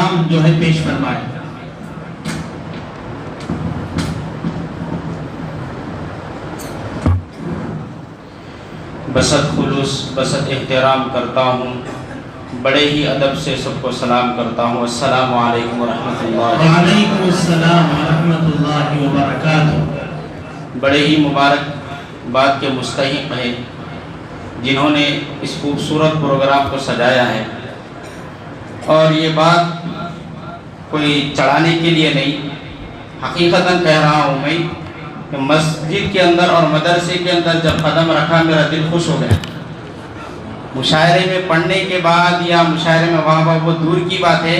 کلام جو ہے پیش فرمائے۔ بسط خلوص بسط احترام کرتا ہوں، بڑے ہی ادب سے سب کو سلام کرتا ہوں۔ السلام علیکم ورحمۃ اللہ۔ وعلیکم السلام ورحمۃ اللہ وبرکاتہ۔ بڑے ہی مبارک بات کے مستحق ہیں جنہوں نے اس خوبصورت پروگرام کو سجایا ہے، اور یہ بات کوئی چڑھانے کے لیے نہیں، حقیقتاً کہہ رہا ہوں میں کہ مسجد کے اندر اور مدرسے کے اندر جب قدم رکھا میرا دل خوش ہو گیا۔ مشاعرے میں پڑھنے کے بعد یا مشاعرے میں وہاں وہ دور کی بات ہے،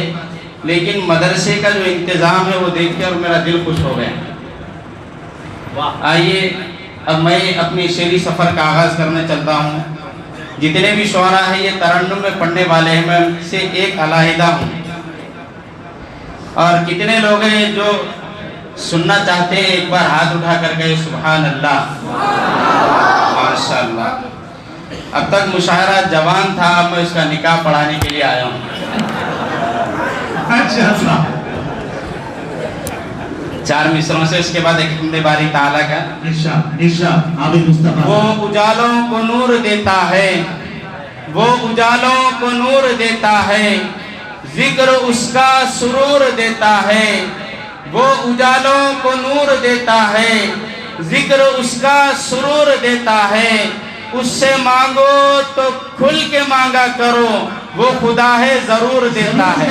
لیکن مدرسے کا جو انتظام ہے وہ دیکھ کر میرا دل خوش ہو گیا۔ آئیے اب میں اپنی شعری سفر کا آغاز کرنے چلتا ہوں۔ جتنے بھی شعراء ہیں یہ ترنم میں پڑھنے والے ہیں، میں ان سے ایک علیحدہ ہوں، اور کتنے لوگ ہیں جو سننا چاہتے ہیں؟ ایک بار ہاتھ اٹھا کر گئے سبحان اللہ، ماشاءاللہ۔ اب تک مشاعرہ جوان تھا، اب میں اس کا نکاح پڑھانے کے لیے آیا ہوں۔ اچھا، 4 مصروں سے اس کے بعد ایک حمد باری تعالیٰ کا۔ ارشاد عابد مصطفیٰ۔ وہ اجالوں کو نور دیتا ہے، وہ اجالوں کو نور دیتا ہے، ذکر اس کا سرور دیتا ہے۔ وہ اجالوں کو نور دیتا ہے، ذکر اس کا سرور دیتا ہے۔ اس سے مانگو تو کھل کے مانگا کرو، وہ خدا ہے ضرور دیتا ہے۔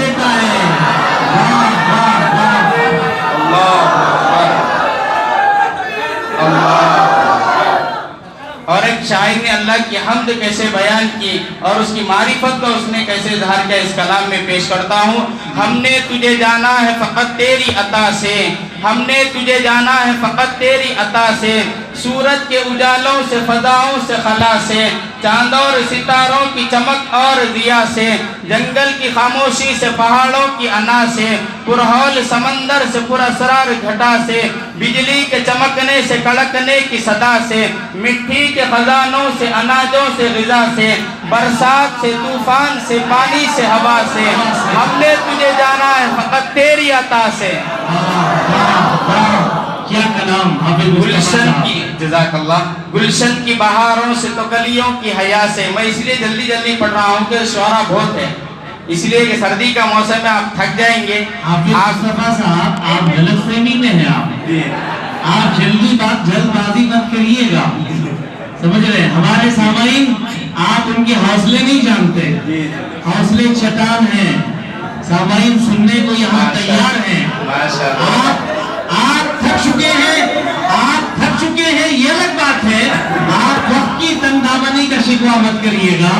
اور ایک شاعر نے اللہ کی حمد کیسے بیان کی اور اس کی معرفت کو اس نے کیسے اظہار کیا، اس کلام میں پیش کرتا ہوں۔ ہم نے تجھے جانا ہے فقط تیری عطا سے، ہم نے تجھے جانا ہے فقط تیری عطا سے، سورج کے اجالوں سے فضاؤں سے خلا سے، چاند اور ستاروں کی چمک اور ضیا سے، جنگل کی خاموشی سے پہاڑوں کی انا سے، پرہول سمندر سے پراسرار گھٹا سے، بجلی کے چمکنے سے کڑکنے کی صدا سے، مٹی کے خزانوں سے اناجوں سے غذا سے، برسات سے طوفان سے پانی سے ہوا سے، ہم نے تجھے جانا ہے فقط تیری عطا سے۔ کیا کلام حافظ گلشن کی، جزاک اللہ، گلشن کی بہاروں سے تو کلیوں کی حیا سے۔ میں اس لیے جلدی جلدی پڑھ رہا ہوں کہ شعراء بہت ہے، اس لیے کہ سردی کا موسم ہے، آپ تھک جائیں گے۔ حافظ مصطفیٰ صاحب، آپ غلط فہمی میں ہیں، آپ جلدی جلد بازی مت کریے گا، سمجھ رہے ہیں؟ ہمارے سامعین آپ ان کے حوصلے نہیں جانتے، حوصلے چٹان ہیں، سامعین سننے کو یہاں تیار ہیں۔ آپ تھک چکے ہیں، آپ تھک چکے ہیں، یہ الگ بات ہے، آپ وقت کی تندامنی کا شکوہ مت کریے گا،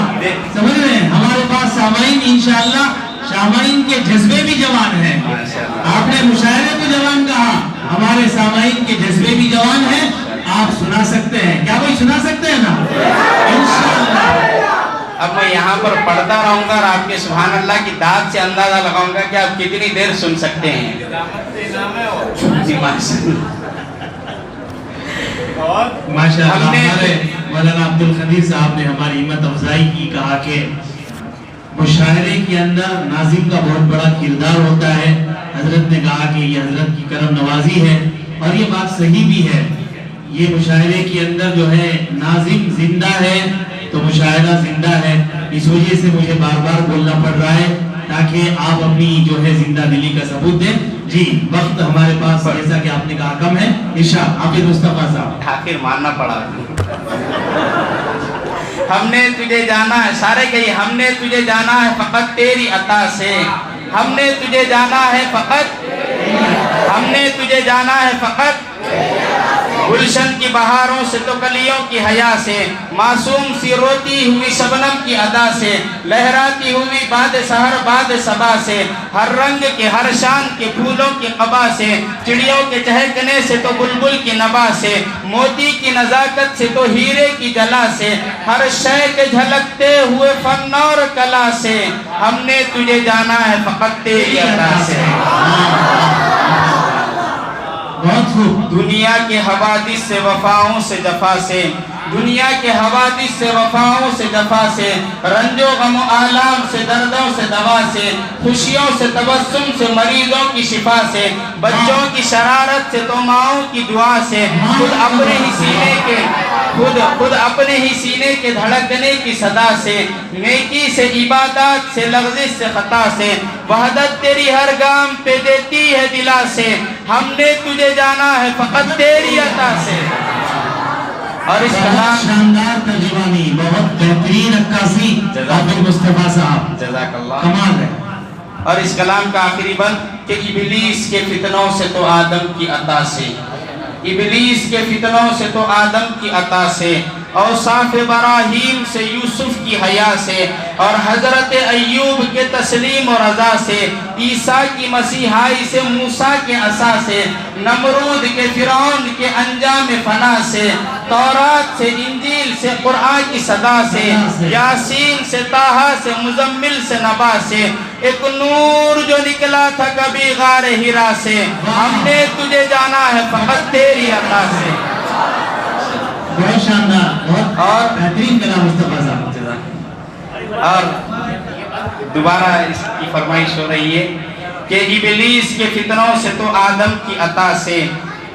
سمجھ رہے ہیں؟ ہمارے پاس سامعین انشاءاللہ سامعین کے جذبے بھی جوان ہیں۔ آپ نے مشاعرے کو جوان کہا، ہمارے سامعین کے جذبے بھی جوان ہیں، آپ سنا سکتے ہیں، کیا کوئی سنا سکتے ہیں نا؟ انشاءاللہ۔ اب میں یہاں پر پڑھتا رہوں گا اور آپ کے سبحان اللہ کی داد سے اندازہ لگاؤں گا کہ آپ کتنی دیر سن سکتے ہیں۔ ماشاءاللہ، ہمارے مولانا عبد القدیر صاحب نے ہماری ہمت افزائی کی، کہا کہ مشاعرے کے اندر ناظم کا بہت بڑا کردار ہوتا ہے۔ حضرت نے کہا کہ یہ حضرت کی کرم نوازی ہے، اور یہ بات صحیح بھی ہے۔ یہ مشاعرے کے اندر جو ہے ناظم زندہ ہے تو مشاعرہ زندہ ہے، اس وجہ سے مجھے بار بار بولنا پڑ رہا ہے تاکہ آپ اپنی جو ہے زندہ دلی کا ثبوت دیں۔ جی، وقت ہمارے پاس جیسا کہ آپ نے کہا کم ہے۔ ارشاد حافظ مصطفیٰ صاحب۔ آخر ماننا پڑا۔ ہم نے تجھے جانا ہے، سارے کہیے، ہم نے تجھے جانا ہے فقط تیری عطا سے، ہم نے تجھے جانا ہے فقط، ہم نے تجھے جانا ہے فقط، گلشن کی بہاروں سے تو کلیوں کی حیا سے، معصوم سی روتی ہوئی شبنم کی ادا سے، لہراتی ہوئی باد سحر باد صبا سے، ہر رنگ کے ہر شان کے پھولوں کی قبا سے، چڑیوں کے چہکنے سے تو بلبل کی نبا سے، موتی کی نزاکت سے تو ہیرے کی جلا سے، ہر شے کے جھلکتے ہوئے فن اور کلا سے، ہم نے تجھے جانا ہے فقط تیری عطا سے۔ بہت خوب. دنیا کے حوادث سے وفاؤں سے جفا سے, دنیا کے حوادث سے وفاؤں سے جفا سے, رنج و غم و آلام سے, دردوں سے دوا سے, خوشیوں سے تبسم سے, مریضوں کی شفا سے, بچوں کی شرارت سے تو ماؤں کی دعا سے, خود اپنے ہی سینے کے دھڑکنے کی صدا سے, نیکی سے, عبادات سے, لغزش سے, خطا سے, وحدت تیری ہر گام پہ دیتی ہے دلا سے, ہم نے تجھے جانا ہے فقط تیری عطا سے. اور اس کلام شاندار ترجمانی, بہت بہترین عکاسی عبد المصطفیٰ صاحب, جزاک اللہ. کمال ہے. اور اس کلام کا آخری بند کہ ابلیس کے فتنوں سے تو آدم کی عطا سے, ابلیس کے فتنوں سے تو آدم کی عطا سے, اوصاف ابراہیم سے, یوسف کی حیا سے, اور حضرت ایوب کے تسلیم و رضا سے, عیسیٰ کی مسیحائی سے, موسیٰ کے عصا سے, نمرود کے فرعون کے انجام فنا سے, تورات سے, انجیل سے, قرآن کی صدا سے, یاسین سے, طٰہٰ سے, مزمل سے, نبا سے, ایک نور جو نکلا تھا کبھی غار ہرا سے, ہم نے تجھے جانا ہے فقط تیری عطا سے. بہت شاندار, بہت بہترین کلام مصطفیٰ صاحب. اور دوبارہ اس کی فرمائش ہو رہی ہے کہ ابلیس کے فتنوں سے تو آدم کی عطا سے,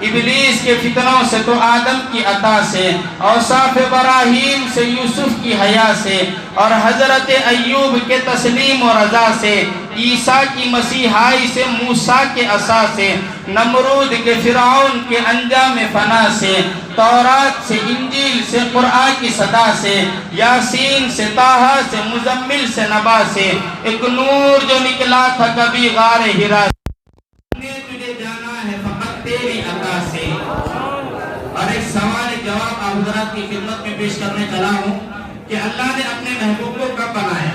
ابلیس کے فتنوں سے تو آدم کی عطا سے, اوصاف ابراہیم سے, یوسف کی حیا سے, اور حضرت ایوب کے تسلیم و رضا سے, عیسیٰ کی مسیحائی سے, موسیٰ کے عصا سے, نمرود کے فرعون کے انجام فنا سے, تورات سے, انجیل سے, قرآن کی صدا سے, یاسین سے, طٰہٰ سے, مزمل سے, نبا سے, ایک نور جو نکلا تھا کبھی غار ہرا سے, ہم نے تجھے جانا ہے فقط تیری عطا سے. اور ایک سوال جواب آپ حضرات کی خدمت میں پیش کرنے چلا ہوں کہ اللہ نے اپنے محبوب کو کب بنایا؟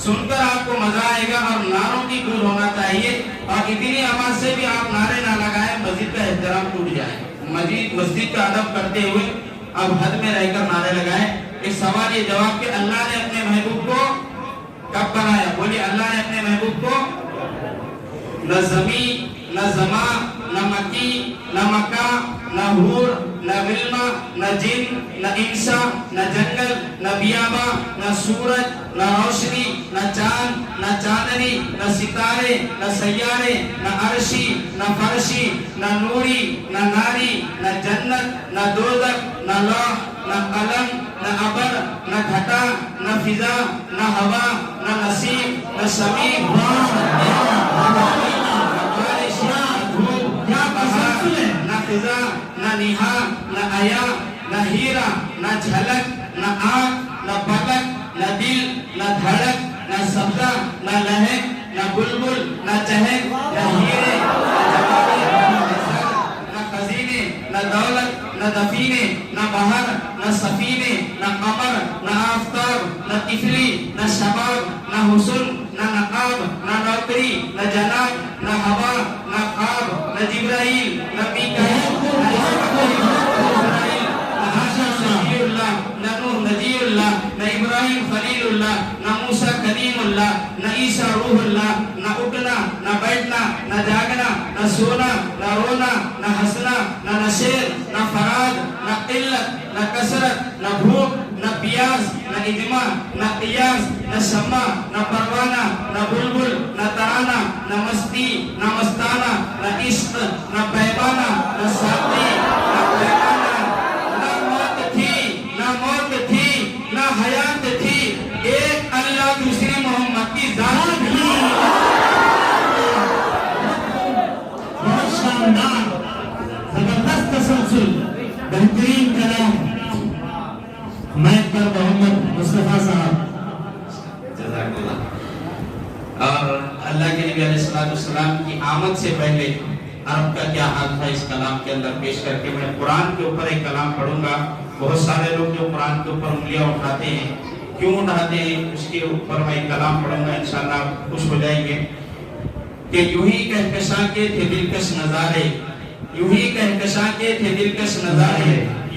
سن کر آپ کو مزہ آئے گا اور نعروں کی گونج ہونا چاہیے, اور اتنی آواز سے بھی آپ نعرے نہ لگائیں, مسجد کا احترام ٹوٹ جائے. مسجد کا ادب کرتے ہوئے اب حد میں رہ کر نعرے لگائیں. ایک سوال یہ جواب کہ اللہ نے اپنے محبوب کو کب بنایا؟ بولیے, اللہ نے اپنے محبوب کو نہ زمین, نہ زمان, نہ مکی, نہ مکہ, نہ حور, نہ غلمہ, نہ جن, نہ انسا, نہ جنگل, نہ بیابا, نہ سورج, نہ روشنی, نہ چاند, نہ چاندنی, نہ ستارے, نہ سیارے, نہ عرشی, نہ فرشی, نہ نوری, نہ ناری, نہ جنت, نہ دوزخ, نہ لوح, نہ قلم, نہ ابر, نہ گھٹا, نہ فضا, نہ ہوا, نہ نصیب, نہ سمیع, نہ فضا, نہ نہا, نہ عیا, نہ ہیرا, نہ جھلک, نہ آنکھ, نہ پلک, نہ دل, نہ دھڑک, نہ سبزہ, نہ لہک, نہ بلبل, نہ چہک, نہ ہیرے, نہ خزینے, نہ دولت, نہ دفینے, نہ بہر, نہ سفینے, نہ قمر, نہ آفتاب, نہ طفلی, نہ شباب, نہ حسن, نہ نقاب, نہ نوکری, نہ جناب, نہ ہوا, نہ خواب, نہ جبرائیل, نہ میکائیل, نہ اسرافیل, نہ حاشا صفی اللہ, نہ نوح نجی اللہ, نہ ابراہیم خلیل اللہ, نہ موسیٰ کلیم اللہ, نہ عیسیٰ روح اللہ, نہ اٹھنا, نہ بیٹھنا, نہ جاگنا, نہ سونا, نہ رونا, نہ ہنسنا, نہ نشیر, نہ فراغ, نہ قلت, نہ کثرت, نہ بھوک, نہ پیاس, نہ اجماع, نہ قیاس, نہ شمع, نہ پروانہ, نہ بلبل, نہ ترانہ, نہ مستی, نہ مستانہ, نہ عشق, نہ پیمانہ, نہ ساتھی, نہ پیمانہ, نہ موت تھی, نہ موت تھی, نہ حیات تھی, ایک اللہ دوسرے محمد کی ذات تھی. بہت شاندار, زبردست تسلسل, بہترین کلام. میں پر محمد مصطفیٰ صاحب. جزاک اللہ. اور اللہ کے نبی علیہ السلام کی آمد سے پہلے عرب کا کیا حال تھا اس کلام کے اندر پیش کر کے میں قرآن کے اوپر ایک کلام پڑھوں گا. بہت سارے لوگ جو قرآن کے اوپر انگلیاں اٹھاتے ہیں, کیوں اٹھاتے ہیں, اس کے اوپر میں ایک کلام پڑھوں گا, انشاءاللہ خوش ہو جائیں گے. کہ یوں ہی کہکشاں کے تھے دلکش نظارے, یوں ہی کہکشاں کے تھے دلکش نظارے,